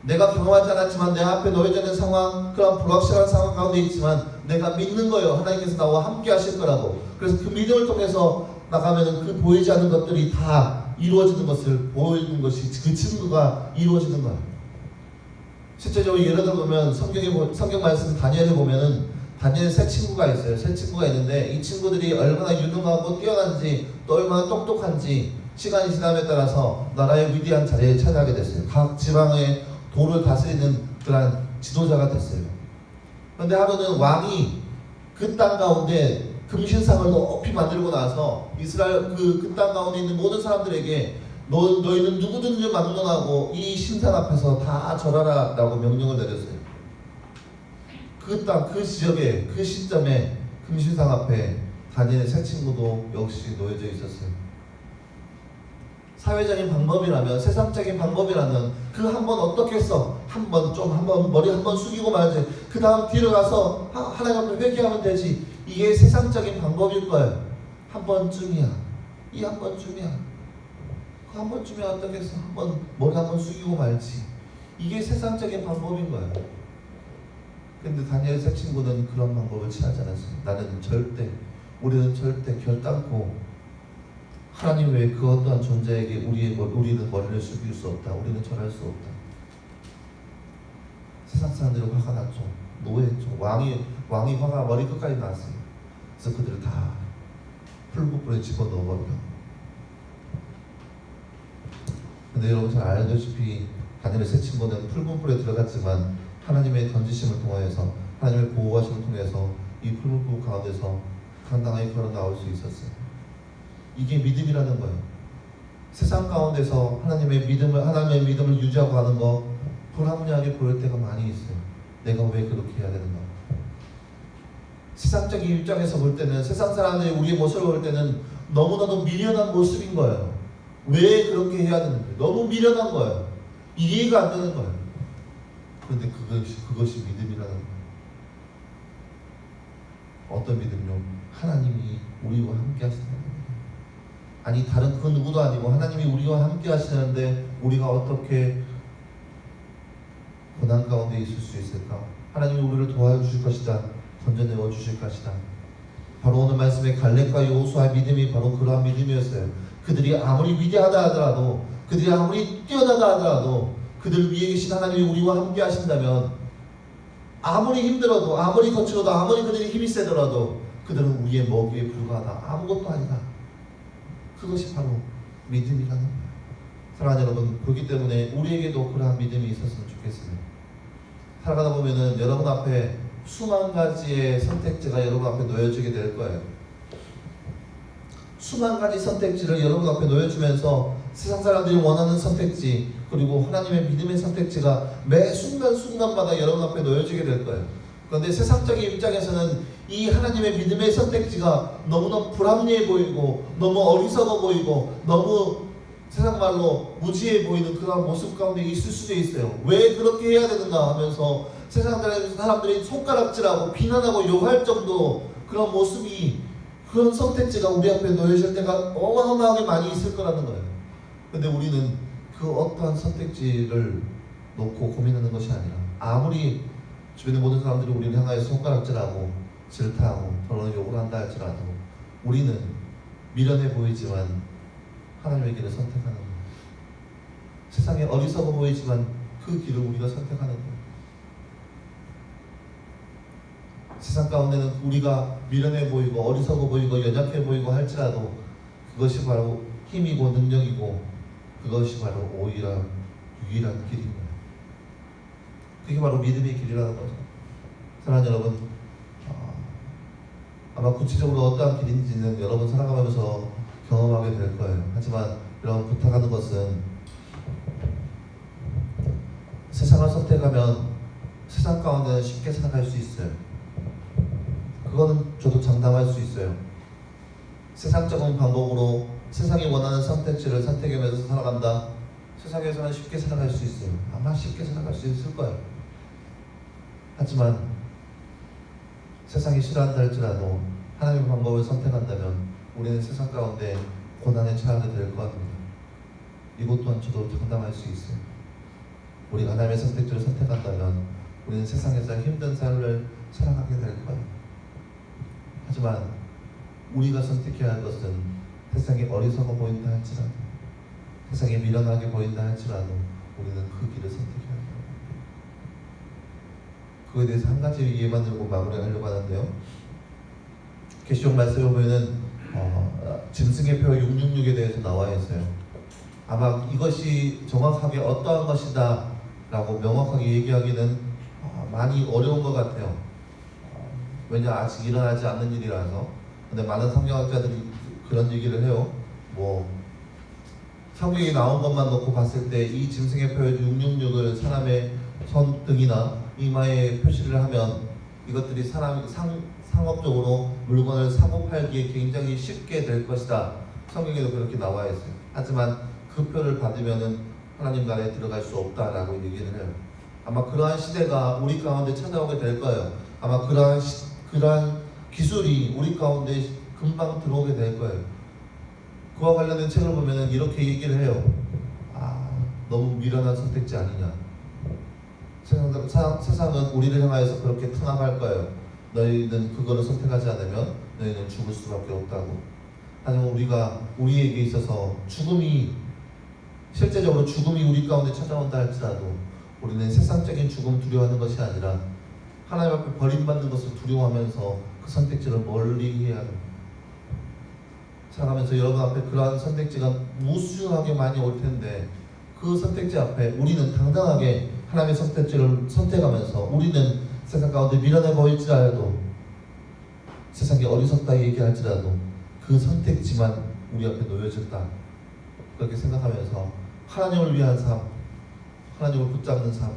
내가 경험하지 않았지만 내 앞에 놓여져 있는 상황, 그런 불확실한 상황 가운데 있지만 내가 믿는 거예요. 하나님께서 나와 함께 하실 거라고. 그래서 그 믿음을 통해서 나가면 그 보이지 않는 것들이 다 이루어지는 것을 보이는 것이, 그 증거가 이루어지는 거예요. 실제적으로 예를 들어보면 성경 말씀 다니엘을 보면은 다니엘 세 친구가 있어요. 세 친구가 있는데 이 친구들이 얼마나 유능하고 뛰어난지 또 얼마나 똑똑한지 시간이 지남에 따라서 나라의 위대한 자리에 차지하게 됐어요. 각 지방의 도를 다스리는 그런 지도자가 됐어요. 그런데 하루는 왕이 그 땅 가운데 금신상을 높이 만들고 나서 이스라엘 그 땅 가운데 있는 모든 사람들에게 너희는 누구든지 막론하고 이 신상 앞에서 다 절하라 라고 명령을 내렸어요. 그 땅, 그 지역에, 그 시점에 금신상 앞에 다니엘의 세 친구도 역시 놓여져 있었어요. 사회적인 방법이라면, 세상적인 방법이라면 그 한 번 어떻게 했어? 머리 한 번 숙이고 말지. 그 다음 뒤로 가서 하나님 앞에 회개하면 되지. 이게 세상적인 방법일 거예요. 한 번쯤이야. 이 한 번쯤이야. 그 한 번쯤이야 어떻게 했어? 머리 한 번 숙이고 말지. 이게 세상적인 방법인 거예요. 근데 다니엘 세 친구는 그런 방법을 취하지 않았어요. 우리는 절대 결단코 하나님 외에 그 어떠한 존재에게 우리는 머리를 숙일 수 없다. 우리는 절할 수 없다. 세상 사람들은 화가 났죠. 노했죠. 왕이 화가 머리 끝까지 났어요. 그래서 그들을 다 풀무불에 집어넣어버리고. 근데 여러분 잘 알다시피 다니엘의 세 친구는 풀무불에 들어갔지만 하나님의 던지심을 통하여서, 하나님의 보호하심을 통해서 이 풀무불 가운데서 당당하게 걸어 나올 수 있었어요. 이게 믿음이라는 거예요. 세상 가운데서 하나님의 믿음을 유지하고 가는 거 불합리하게 보일 때가 많이 있어요. 내가 왜 그렇게 해야 되는가? 세상적인 입장에서 볼 때는, 세상 사람들이 우리의 모습을 볼 때는 너무나도 미련한 모습인 거예요. 왜 그렇게 해야 되는지 너무 미련한 거예요. 이해가 안 되는 거예요. 그런데 그것이 믿음이라는 거예요. 어떤 믿음요? 하나님이 우리와 함께 하신다는 거예요. 아니 다른 그 누구도 아니고 하나님이 우리와 함께 하시는데 우리가 어떻게 고난 가운데 있을 수 있을까? 하나님이 우리를 도와주실 것이다. 건져내어 주실 것이다. 바로 오늘 말씀에 갈렙과 여호수아의 믿음이 바로 그러한 믿음이었어요. 그들이 아무리 위대하다 하더라도, 그들이 아무리 뛰어나다 하더라도, 그들 위에 계신 하나님이 우리와 함께 하신다면 아무리 힘들어도, 아무리 거칠어도, 아무리 그들이 힘이 세더라도 그들은 우리의 먹이에 불과하다. 아무것도 아니다. 그것이 바로 믿음이라는 거예요. 사랑하는 여러분, 그렇기 때문에 우리에게도 그러한 믿음이 있었으면 좋겠습니다. 살아가다 보면은 여러분 앞에 수만 가지의 선택지가 여러분 앞에 놓여지게 될 거예요. 수만 가지 선택지를 여러분 앞에 놓여주면서 세상 사람들이 원하는 선택지, 그리고 하나님의 믿음의 선택지가 매 순간순간마다 여러분 앞에 놓여지게 될 거예요. 그런데 세상적인 입장에서는 이 하나님의 믿음의 선택지가 너무나 불합리해 보이고, 너무 어리석어 보이고, 너무 세상 말로 무지해 보이는 그런 모습 가운데 있을 수도 있어요. 왜 그렇게 해야 되는가 하면서 세상 사람들이 손가락질하고 비난하고 욕할 정도 그런 모습이, 그런 선택지가 우리 앞에 놓여질 때가 어마어마하게 많이 있을 거라는 거예요. 근데 우리는 그 어떠한 선택지를 놓고 고민하는 것이 아니라, 아무리 주변의 모든 사람들이 우리를 향하여 손가락질하고 질타하고 더러운 욕을 한다 할지라도 우리는 미련해 보이지만 하나님의 길을 선택하는 거예요. 세상에 어리석어 보이지만 그 길을 우리가 선택하는 거예요. 세상 가운데는 우리가 미련해 보이고 어리석어 보이고 연약해 보이고 할지라도 그것이 바로 힘이고 능력이고 그것이 바로 오히려 유일한 길인 거예요. 그게 바로 믿음의 길이라는 거죠. 사랑하는 여러분, 아마 구체적으로 어떠한 길인지는 여러분 살아가면서 경험하게 될 거예요. 하지만 여러분 부탁하는 것은 세상을 선택하면 세상 가운데는 쉽게 살아갈 수 있어요. 그거는 저도 장담할 수 있어요. 세상적인 방법으로 세상이 원하는 선택지를 선택하면서 살아간다. 세상에서는 쉽게 살아갈 수 있어요. 아마 쉽게 살아갈 수 있을 거예요. 하지만 세상이 싫어한다 할지라도 하나님의 방법을 선택한다면 우리는 세상 가운데 고난에 처하게 될 것 같습니다. 이것 또한 저도 장담할 수 있어요. 우리가 하나님의 선택지를 선택한다면 우리는 세상에서 힘든 삶을 살아가게 될 거예요. 하지만 우리가 선택해야 할 것은 세상이 어리석어 보인다 할지라도, 세상이 미련하게 보인다 할지라도 우리는 그 길을 선택해야 합니다. 그거에 대해서 한 가지 이해만 들고 마무리하려고 하는데요. 계시록 말씀에 보면은 짐승의 표 666에 대해서 나와 있어요. 아마 이것이 정확하게 어떠한 것이다 라고 명확하게 얘기하기는 많이 어려운 것 같아요. 왜냐 아직 일어나지 않는 일이라서. 근데 많은 성경학자들이 그런 얘기를 해요. 성경에 나온 것만 놓고 봤을 때 이 짐승의 표 666을 사람의 손등이나 이마에 표시를 하면 이것들이 사람이 상업적으로 물건을 사고 팔기에 굉장히 쉽게 될 것이다. 성경에도 그렇게 나와 있어요. 하지만 그 표를 받으면은 하나님 나라에 들어갈 수 없다라고 얘기를 해요. 아마 그러한 시대가 우리 가운데 찾아오게 될 거예요. 아마 그러한 기술이 우리 가운데 금방 들어오게 될 거예요. 그와 관련된 책을 보면은 이렇게 얘기를 해요. 너무 미련한 선택지 아니냐. 세상은 우리를 향하여서 그렇게 탄압할 거예요. 너희는 그거를 선택하지 않으면 너희는 죽을 수밖에 없다고. 하지만 우리에게 있어서 실제적으로 죽음이 우리 가운데 찾아온다 할지라도 우리는 세상적인 죽음 두려워하는 것이 아니라 하나님 앞에 버림받는 것을 두려워하면서 그 선택지를 멀리 해야 합니다. 살아가면서 여러분 앞에 그러한 선택지가 무수하게 많이 올 텐데 그 선택지 앞에 우리는 당당하게 하나님의 선택지를 선택하면서 우리는 세상 가운데 미련해 보일지라도 세상이 어리석다 얘기할지라도 그 선택지만 우리 앞에 놓여졌다 그렇게 생각하면서 하나님을 위한 삶, 하나님을 붙잡는 삶,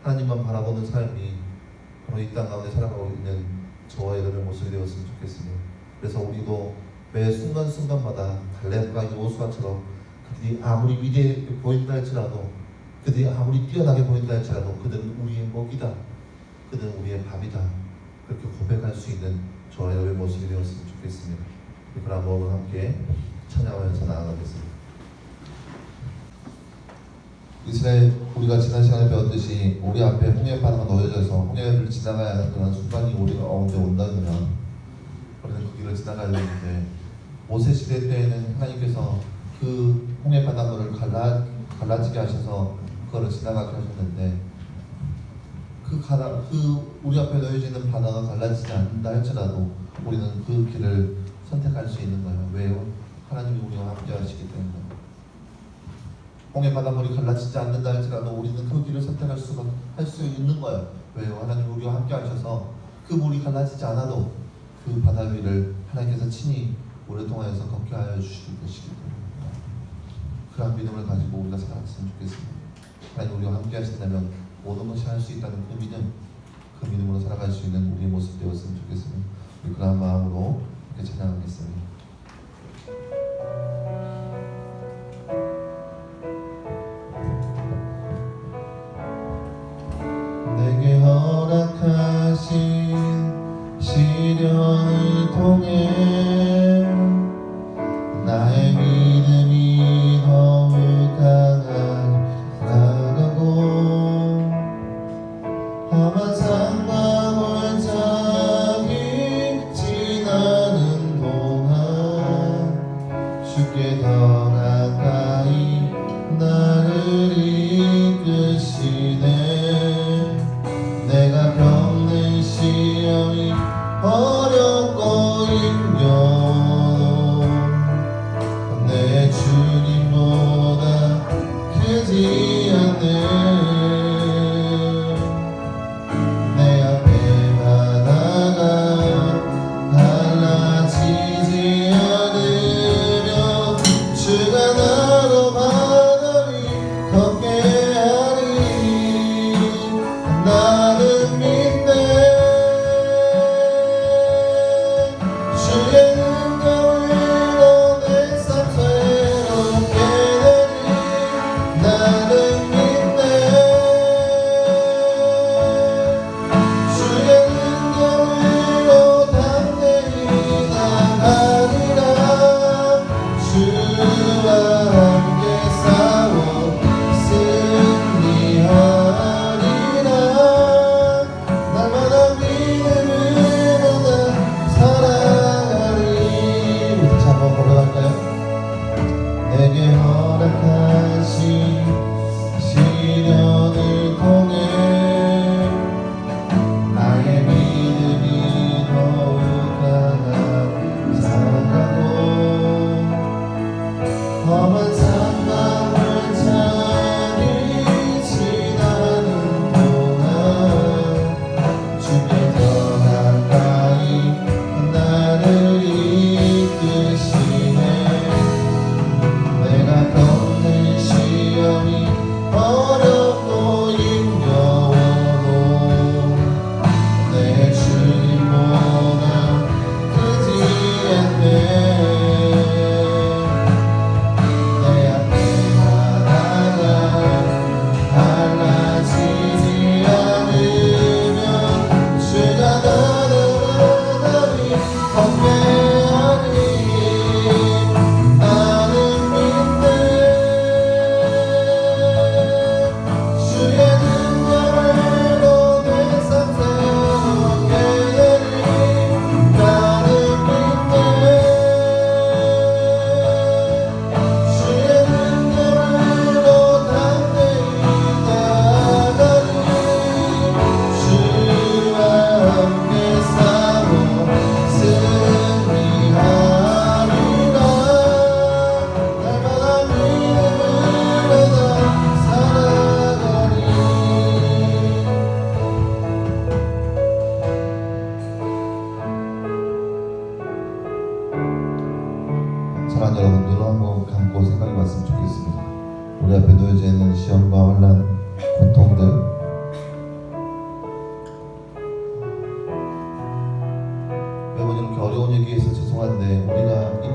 하나님만 바라보는 삶이 바로 이 땅 가운데 살아가고 있는 저와 여러분의 모습이 되었으면 좋겠습니다. 그래서 우리도 매 순간순간마다 갈렙과 여호수아처럼 그들이 아무리 위대해 보인다 할지라도, 그들이 아무리 뛰어나게 보인다 할지라도 그들은 우리의 먹이다, 그들은 우리의 밥이다, 그렇게 고백할 수 있는 저와 여러분의 모습이 되었으면 좋겠습니다. 그런 마음으로 함께 찬양하면서 나아가겠습니다. 이스라엘, 우리가 지난 시간에 배웠듯이 우리 앞에 홍해바다가 놓여져서 홍해를 지나가야 하는 그런 순간이 우리가 언제 온다면 우리는 그 길을 지나가야 되는데, 모세 시대 때에는 하나님께서 그 홍해바다를 갈라지게 하셔서 그거를 지나가게 하셨는데, 그 우리 앞에 놓여지는 바다가 갈라지지 않는다 할지라도 우리는 그 길을 선택할 수 있는 거예요. 왜요? 하나님이 우리와 함께 하시기 때문에. 홍해 바닷물이 갈라지지 않는다 할지라도 우리는 그 길을 선택할 할 수 있는 거예요. 왜요? 하나님 우리와 함께 하셔서 그 물이 갈라지지 않아도 그 바다 위를 하나님께서 친히 우리를 통하여서 걷게 하여 주실 것이기 때문에 그런 믿음을 가지고 우리가 살아갔으면 좋겠습니다. 하나님 우리와 함께 하신다면 모든 것이 할 수 있다는 그 믿음으로 살아갈 수 있는 우리의 모습 되었으면 좋겠습니다. 우리 그런 마음으로 이렇게 찬양하겠습니다. 내게 허락하신 시련을 통해 나의 믿음이 더욱 강하게 나가고, 험한 산과 골짜기 지나는 동안 주께 더 가까이 나를 이끄시네. 내가 겪는 시험이 어렵고 힘겨워 내 주님보다 크지 않네. 내 앞에 바다가 갈라지지 않으며 주가 나로 바다를 걷게 하리. 나는 믿네. 주의 능력으로 내 삶 새롭게 되리. 나는 믿네. 주의 능력으로 담대히 나가리라. 주와 함께 싸워 승리하리라. 날마다 믿음으로 나 살아가리. 우리 다시 한번 고백할까요? 내게 허락하신 시련을 통해 나의 믿음이 더욱 강하게 살아가고, 험한 산과 골짜기 지나는 동안 주께 더 가까이 나를 이끄시네. 내가 겪는 시험이 어렵고 힘겨워도 내 주님보다 크지 않네. 내 앞에 바다가 갈라지지 않으며 주가 나를 바다리 걷게 하리. 나는 믿네. 주의 능력으로 내 삶 새롭게 되리. 나는 믿네. 주의 능력으로 담대히 나아가리. 주와 함께 싸워 승리하리라. 날마다 믿음으로 나 살아가리. 사랑하는 여러분들은 한번 감고 생각해 봤으면 좋겠습니다. 우리 앞에 놓여져 있는 시험과 환난, 고통들, 매번 이렇게 어려운 얘기해서 죄송한데 우리가 이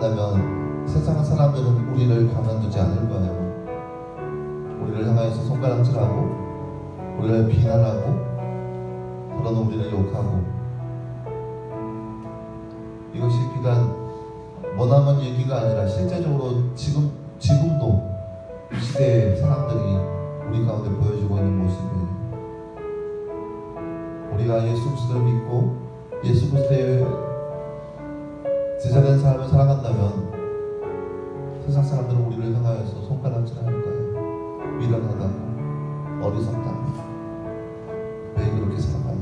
살아간다면 세상 사람들은 우리를 가만두지 않을 거예요. 우리를 향하여서 손가락질하고 우리를 비난하고 그러는 우리를 욕하고, 이것이 비단 머나먼 얘기가 아니라 실제적으로 지금도 이 시대의 사람들이 우리 가운데 보여주고 있는 모습이에요. 우리가 예수 그리스도를 믿고 예수 그리스도의 제자된 삶을 살아간다면 세상 사람들은 우리를 향하여서 손가락질할 거예요. 미련하다고, 어리석다고, 왜 그렇게 살아가냐.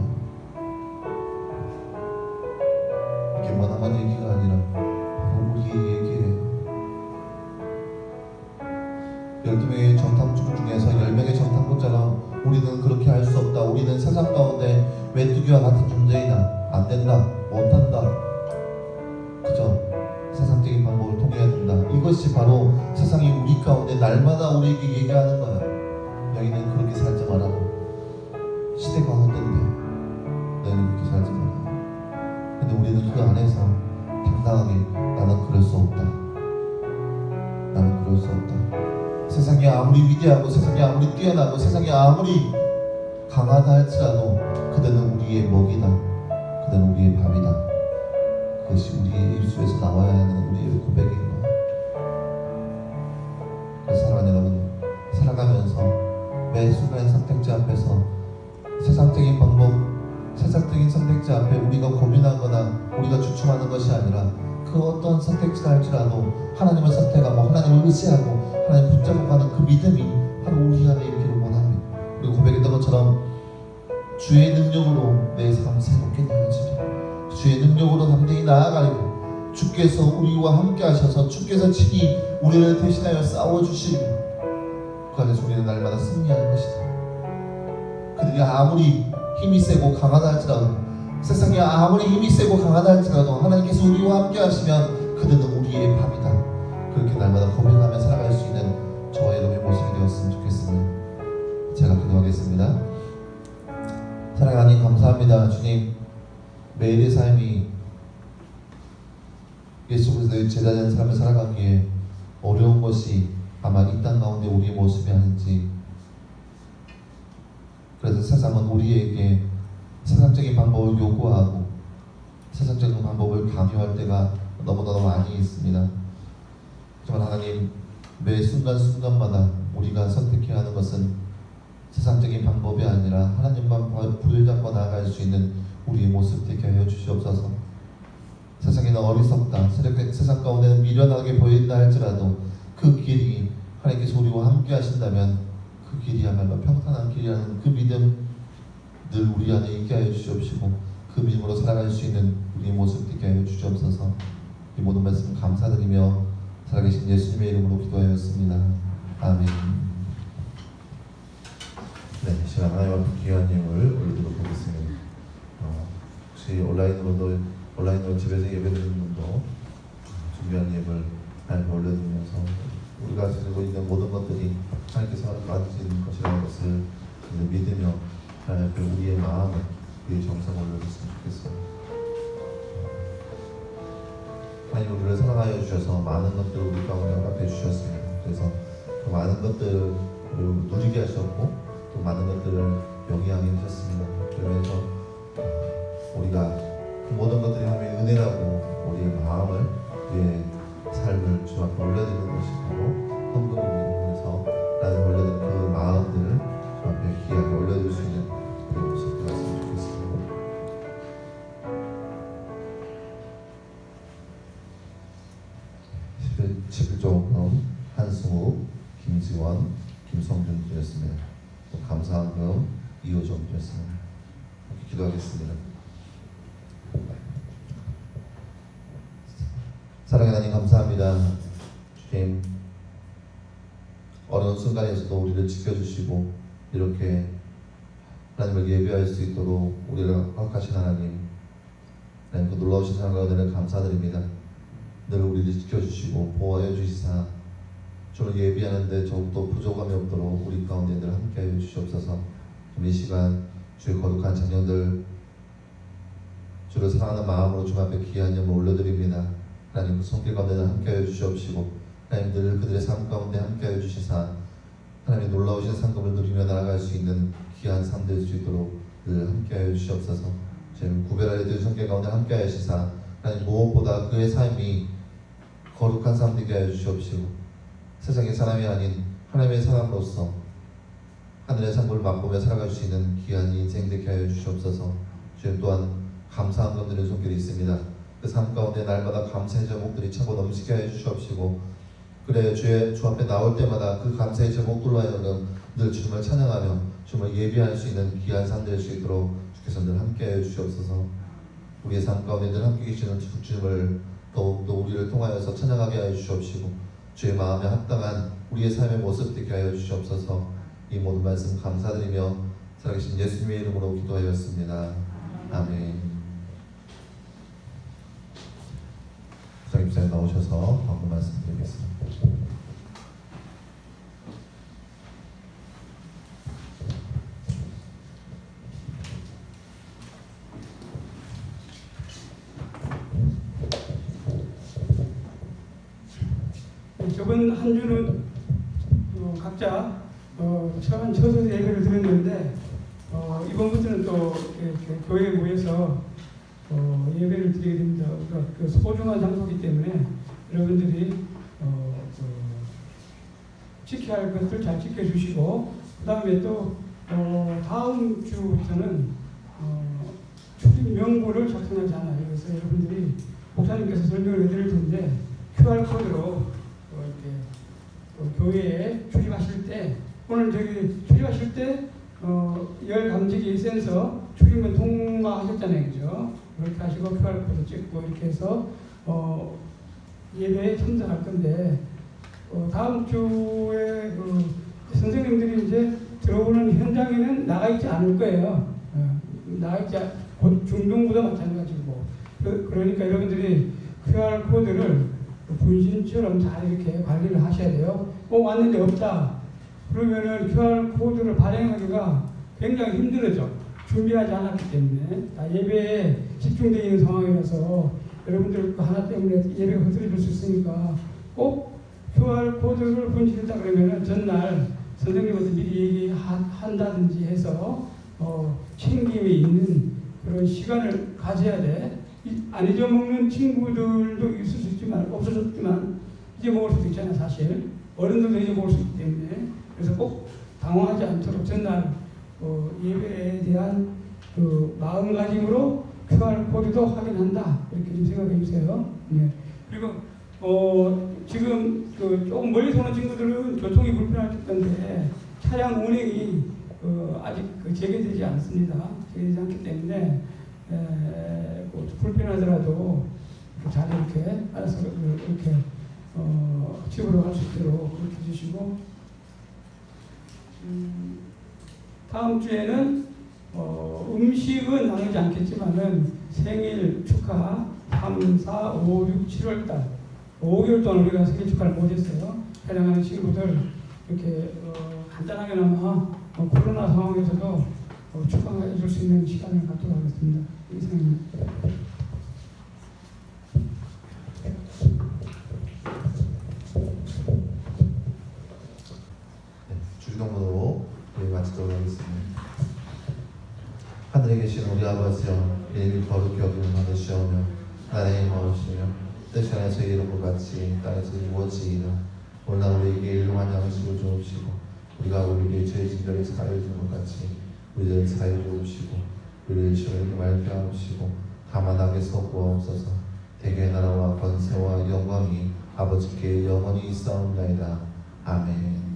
이게 머나먼 얘기가 아니라 우리의 얘기예요. 12명의 정탐꾼 중에서 10명의 정탐꾼처럼 우리는 그렇게 할 수 없다, 우리는 세상 가운데 메뚜기와 같은 존재이다, 안 된다, 못한다, 그저 세상적인 방법을 통해야 된다. 이것이 바로 세상이 우리 가운데 날마다 우리에게 얘기하는 거야. 너희는 그렇게 살지 말라고. 시대가 어떤데 너희는 그렇게 살지 말라. 근데 우리는 그 안에서 당당하게 나는 그럴 수 없다, 나는 그럴 수 없다. 세상이 아무리 위대하고 세상이 아무리 뛰어나고 세상이 아무리 강하다 할지라도 그대는 우리의 먹이다, 그대는 우리의 밥이다. 그것이 우리의 입술에서 나와야 하는 우리의 고백인 거예요. 그래서 사랑하는 여러분, 살아가면서 매 순간의 선택지 앞에서 세상적인 방법, 세상적인 선택지 앞에 우리가 고민하거나 우리가 주춤하는 것이 아니라 그 어떤 선택지를 할지라도 하나님을 선택하고 하나님을 의지하고 하나님 붙잡고 가는 그 믿음이 바로 우리 안에 있기를 원합니다. 그리고 고백했던 것처럼 주의 능력으로 내 삶 새롭게 되어지리, 주의 능력으로 담대히 나아가리고 주께서 우리와 함께 하셔서 주께서 친히 우리를 대신하여 싸워주시리고 그 안에서 우리는 날마다 승리하는 것이다. 그들이 아무리 힘이 세고 강하다 할지라도, 세상이 아무리 힘이 세고 강하다 할지라도 하나님께서 우리와 함께 하시면 그들은 우리의 밥이다. 그렇게 날마다 고백하며 살아갈 수 있는 저와 여러분의 모습이 되었으면 좋겠습니다. 제가 기도하겠습니다. 사랑하는 하나님, 감사합니다. 주님, 매일의 삶이 예수 그리스도의 제자된 삶을 살아가기에 어려운 것이 아마 이 땅 가운데 우리의 모습이 아닌지, 그래서 세상은 우리에게 세상적인 방법을 요구하고 세상적인 방법을 강요할 때가 너무너무 많이 있습니다. 하지만 하나님, 매 순간순간마다 우리가 선택해야 하는 것은 세상적인 방법이 아니라 하나님만 부여잡고 나아갈 수 있는 우리의 모습 되게 하여 주시옵소서. 세상에는 어리석다, 세상 가운데는 미련하게 보인다 할지라도 그 길이 하나님께서 우리와 함께 하신다면 그 길이야말로 평탄한 길이라는 그 믿음 늘 우리 안에 있게 하여 주시옵시고 그 믿음으로 살아갈 수 있는 우리의 모습 되게 하여 주시옵소서. 이 모든 말씀 감사드리며 살아계신 예수님의 이름으로 기도하였습니다. 아멘. 네, 이 시간 하나님 앞에 귀한 예물 올리도록 하겠습니다. 혹시 온라인으로 집에서 예배드리는 분도 준비한 예물 하나님 올려드리면서 우리가 가지고 있는 모든 것들이 하나님께서 받으시는 것이라는 것을 믿으며 하나님 앞에 우리의 마음을, 우리의 정성을 올려줬으면 좋겠습니다. 하나님 우리를 사랑하여 주셔서 많은 것들을 우리 가운데 허락해 주셨습니다. 그래서 그 많은 것들을 누리게 하셨고 또 많은 것들을 영위하게 하셨습니다. 그러면서 우리가 그 모든 것들이 하나님의 은혜라고 우리의 마음을, 우리의 삶을 주 앞에 올려드리는 것이 바로 헌금입니다. 그래서 나는 올려드린 그 마음들을 주 앞에 귀하게 올려드릴 수 있는 그런 모습 되었으면 좋겠습니다. 11조 한승우, 김지원, 김성준 드렸습니다. 또 감사한금 이호정 드렸습니다. 이렇게 기도하겠습니다. 사랑의 하나님, 감사합니다. 주님, 어려운 순간에서도 우리를 지켜주시고 이렇게 하나님을 예배할 수 있도록 우리를 허락하신 하나님, 그 놀라우신 사랑과 은혜를 감사드립니다. 늘 우리를 지켜주시고 보호하여 주시사 주를 예비하는데 더욱더 부족함이 없도록 우리 가운데 늘 함께하여 주시옵소서. 이 시간 주의 거룩한 자녀들 주를 사랑하는 마음으로 주 앞에 귀한 예물 올려드립니다. 하나님 그 손길 가운데 함께하여 주시옵시고 하나님 늘 그들의 삶 가운데 함께하여 주시사 하나님의 놀라우신 상급을 누리며 나아갈 수 있는 귀한 삶 될 수 있도록 늘 함께하여 주시옵소서. 지금 구별하여 드린 손길 가운데 함께하여 주시사 하나님 무엇보다 그의 삶이 거룩한 삶 되게 하여 주시옵시고 세상의 사람이 아닌 하나님의 사람으로서 하늘의 상급을 맛보며 살아갈 수 있는 귀한 인생 되게 하여 주시옵소서. 주님 또한 감사한 분들의 손길이 있습니다. 그 삶 가운데 날마다 감사의 제목들이 차고 넘치게 하여 주시옵시고 그래 주 앞에 나올 때마다 그 감사의 제목들로 하여금 늘 주님을 찬양하며 주님을 예비할 수 있는 귀한 삶 될 수 있도록 주께서 늘 함께하여 주시옵소서. 우리의 삶 가운데 늘 함께 계시는 주님을 더욱더 우리를 통하여서 찬양하게 하여 주시옵시고 주의 마음에 합당한 우리의 삶의 모습 되게 하여 주시옵소서. 이 모든 말씀 감사드리며 살아계신 예수님의 이름으로 기도하였습니다. 아멘. 목사님 나오셔서 방금 말씀드리겠습니다. 저번 한 주는 각자 처소 예배를 드렸는데 이번부터는 또 이렇게 교회에 모여서 예배를 드리게 됩니다. 그러니까 그 소중한 장소이기 때문에 여러분들이 지켜야 할 것들 잘 지켜주시고 그 다음에 또 다음 주부터는 출입 명부를 작성하지 않아요. 그래서 여러분들이 목사님께서 설명을 해드릴 텐데 QR코드로 이렇게 교회에 출입하실 때 오늘 저기 출입하실 때 열 감지기 센서 출입문 통과하셨잖아요, 그죠? 그렇게 하시고 QR코드 찍고 이렇게 해서 예배에 참석할 건데 다음 주에 선생님들이 이제 들어오는 현장에는 나가 있지 않을 거예요. 나가 있지 중동보다 마찬가지고 그러니까 여러분들이 QR코드를 분신처럼 잘 이렇게 관리를 하셔야 돼요. 왔는데 없다. 그러면은 QR코드를 발행하기가 굉장히 힘들어져. 준비하지 않았기 때문에 예배에 집중되어 있는 상황이라서 여러분들 하나 때문에 예배가 흐트러질 수 있으니까 꼭 QR코드를 분실했다 그러면은 전날 선생님한테 미리 얘기한다든지 해서 챙김이 있는 그런 시간을 가져야 돼. 안 잊어먹는 친구들도 있을 수 있지만 없어졌지만 잊어먹을 수도 있잖아. 사실 어른들도 잊어먹을 수 있기 때문에 그래서 꼭 당황하지 않도록 전날 예배에 대한 그 마음가짐으로 QR코드도 확인한다 이렇게 좀 생각해 주세요. 네. 그리고 지금 조금 멀리서 오는 친구들은 교통이 불편할 텐데 차량 운행이 아직 재개되지 않습니다. 재개되지 않기 때문에 불편하더라도 잘 이렇게 알아서 이렇게 집으로 갈 수 있도록 그렇게 해주시고 다음 주에는 음식은 나누지 않겠지만은 생일 축하 3, 4, 5, 6, 7월달 5개월 동안 우리가 생일 축하를 못했어요. 해당하는 친구들 이렇게 간단하게나마 코로나 상황에서도 축하해 줄 수 있는 시간을 갖도록 하겠습니다. 이상입니다. 주기도문으로 마치도록 하겠습니다. 하늘에 계신 우리 아버지여, 이름이 거룩히 여김을 받으시오며 나라의 힘을 얻으시며 뜻이 안에서 이루고 같이 땅에서 이루어지이다. 오늘 우리에게 일용할 양식을 주옵시고 우리가 우리에게 죄 진들을 사하여 준 것 같이 우리를 사하여 주옵시고 우리를 시험에 말게 하옵시고 다만 악에서 구하옵소서. 대개의 나라와 권세와 영광이 아버지께 영원히 있사옵나이다. 아멘.